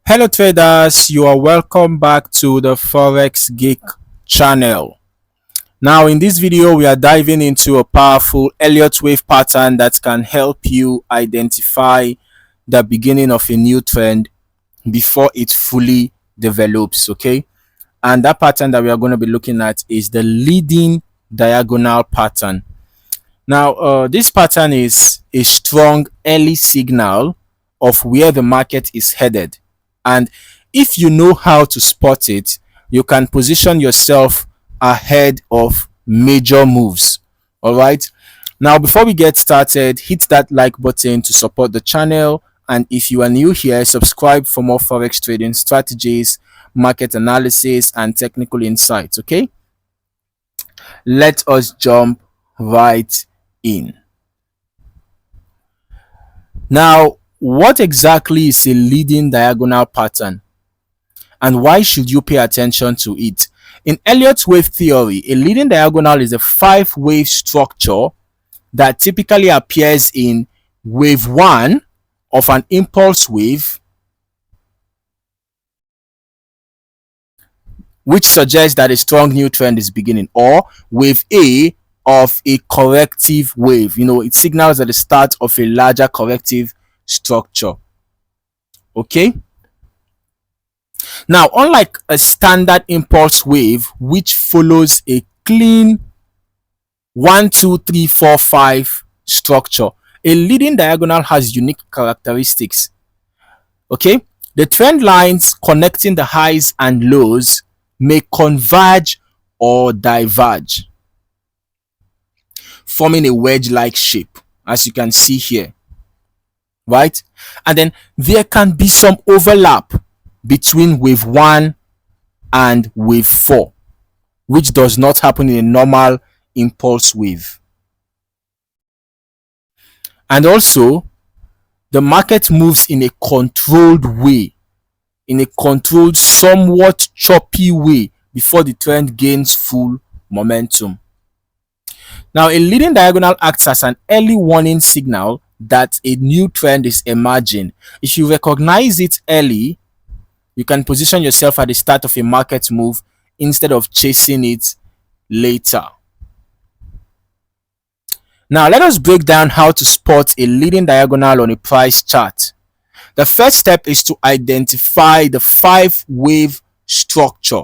Hello traders, you are welcome back to the Forex Geek channel. Now in this video we are diving into a powerful Elliott Wave pattern that can help you identify the beginning of a new trend before it fully develops, okay? And that pattern that we are going to be looking at is the leading diagonal pattern. Now this pattern is a strong early signal of where the market is headed. And if you know how to spot it, you can position yourself ahead of major moves. All right. Now, before we get started, hit that like button to support the channel. And if you are new here, subscribe for more Forex trading strategies, market analysis, and technical insights. Okay. Let us jump right in. Now, what exactly is a leading diagonal pattern and why should you pay attention to it? In Elliott Wave Theory, a leading diagonal is a 5-wave structure that typically appears in wave 1 of an impulse wave, which suggests that a strong new trend is beginning, or wave A of a corrective wave. It signals at the start of a larger corrective structure. Okay. Now, unlike a standard impulse wave, which follows a clean 1, 2, 3, 4, 5 structure, a leading diagonal has unique characteristics. Okay. The trend lines connecting the highs and lows may converge or diverge, forming a wedge-like shape, as you can see here, right? And then there can be some overlap between wave 1 and wave 4, which does not happen in a normal impulse wave. And also, the market moves in a controlled way, in a controlled, somewhat choppy way before the trend gains full momentum. Now, a leading diagonal acts as an early warning signal that a new trend is emerging. If you recognize it early, you can position yourself at the start of a market move instead of chasing it later. Now, let us break down how to spot a leading diagonal on a price chart. The first step is to identify the 5-wave structure.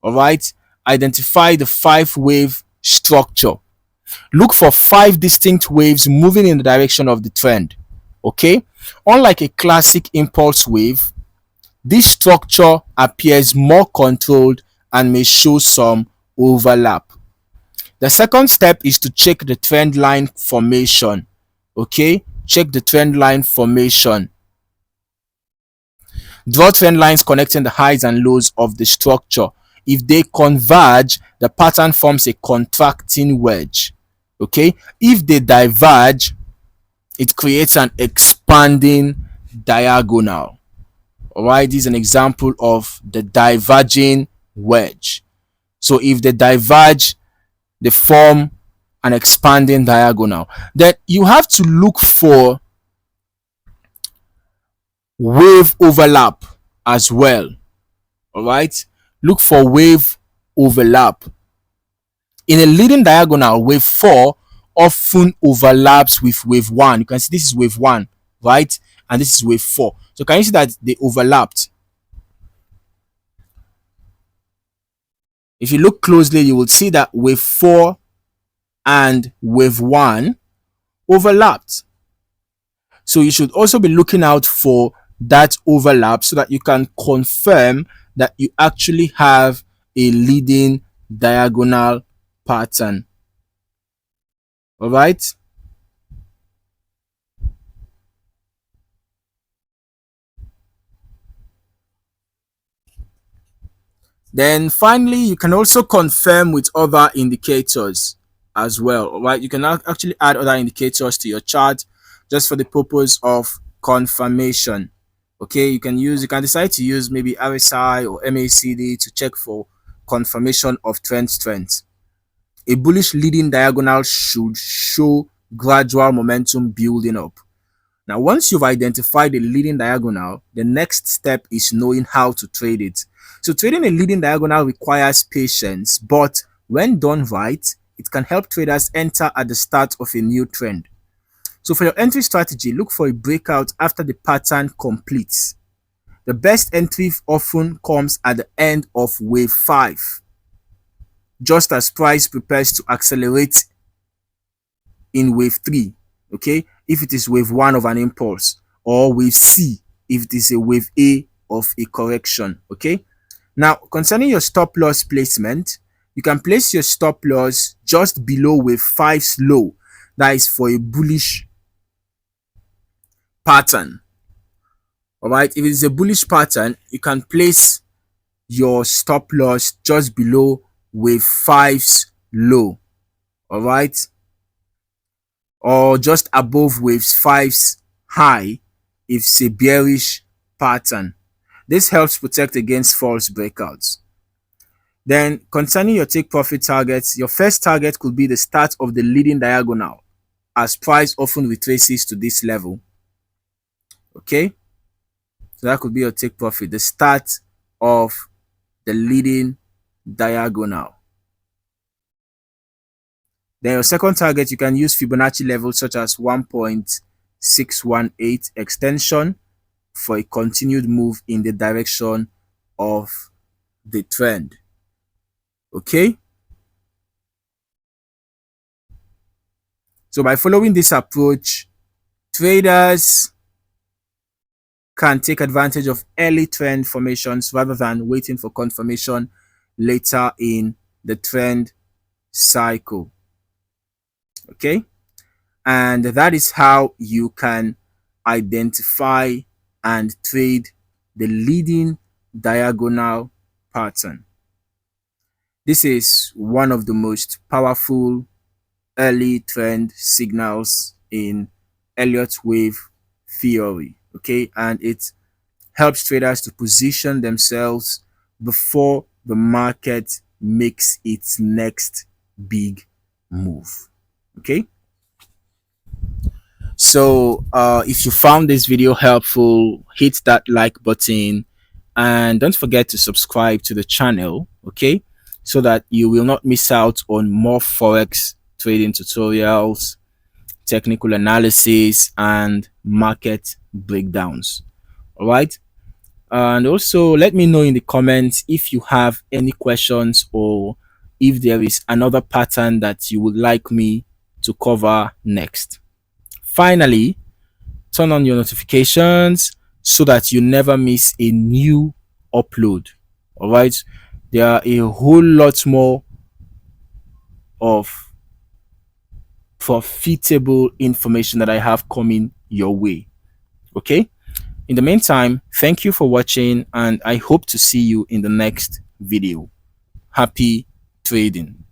All right, identify the 5-wave structure. Look for 5 distinct waves moving in the direction of the trend. Okay, unlike a classic impulse wave, this structure appears more controlled and may show some overlap. The second step is to check the trend line formation. Okay, check the trend line formation. Draw trend lines connecting the highs and lows of the structure. If they converge, the pattern forms a contracting wedge. Okay, if they diverge, it creates an expanding diagonal. All right, this is an example of the diverging wedge. So if they diverge, they form an expanding diagonal. Then you have to look for wave overlap as well. All right, look for wave overlap. In a leading diagonal, wave 4 often overlaps with wave 1. You can see this is wave 1, right? And this is wave 4. So can you see that they overlapped? If you look closely, you will see that wave 4 and wave 1 overlapped. So you should also be looking out for that overlap so that you can confirm that you actually have a leading diagonal pattern. All right. Then finally, you can also confirm with other indicators as well. All right, you can actually add other indicators to your chart just for the purpose of confirmation. Okay, you can decide to use maybe RSI or MACD to check for confirmation of trend strength. A bullish leading diagonal should show gradual momentum building up. Now, once you've identified the leading diagonal, the next step is knowing how to trade it. So trading a leading diagonal requires patience, but when done right, it can help traders enter at the start of a new trend. So for your entry strategy, look for a breakout after the pattern completes. The best entry often comes at the end of wave 5, just as price prepares to accelerate in wave 3, okay, if it is wave 1 of an impulse, or wave C if it is a wave A of a correction. Okay, now concerning your stop loss placement, you can place your stop loss just below wave 5's low. That is for a bullish pattern. All right, if it is a bullish pattern, you can place your stop loss just below wave 5's low. All right, or just above wave 5's high if it's a bearish pattern. This helps protect against false breakouts. Then concerning your take profit targets, your first target could be the start of the leading diagonal, as price often retraces to this level. Okay, so that could be your take profit, the start of the leading diagonal. Then your second target, you can use Fibonacci levels such as 1.618 extension for a continued move in the direction of the trend. Okay, so by following this approach, traders can take advantage of early trend formations rather than waiting for confirmation later in the trend cycle. Okay, and that is how you can identify and trade the leading diagonal pattern. This is one of the most powerful early trend signals in Elliott Wave Theory. Okay, and it helps traders to position themselves before the market makes its next big move. Okay, so if you found this video helpful, hit that like button and don't forget to subscribe to the channel, okay, so that you will not miss out on more forex trading tutorials, technical analysis, and market breakdowns. All right, and also let me know in the comments if you have any questions or if there is another pattern that you would like me to cover next. Finally, turn on your notifications so that you never miss a new upload. All right, there are a whole lot more of profitable information that I have coming your way. Okay, in the meantime, thank you for watching and I hope to see you in the next video. Happy trading.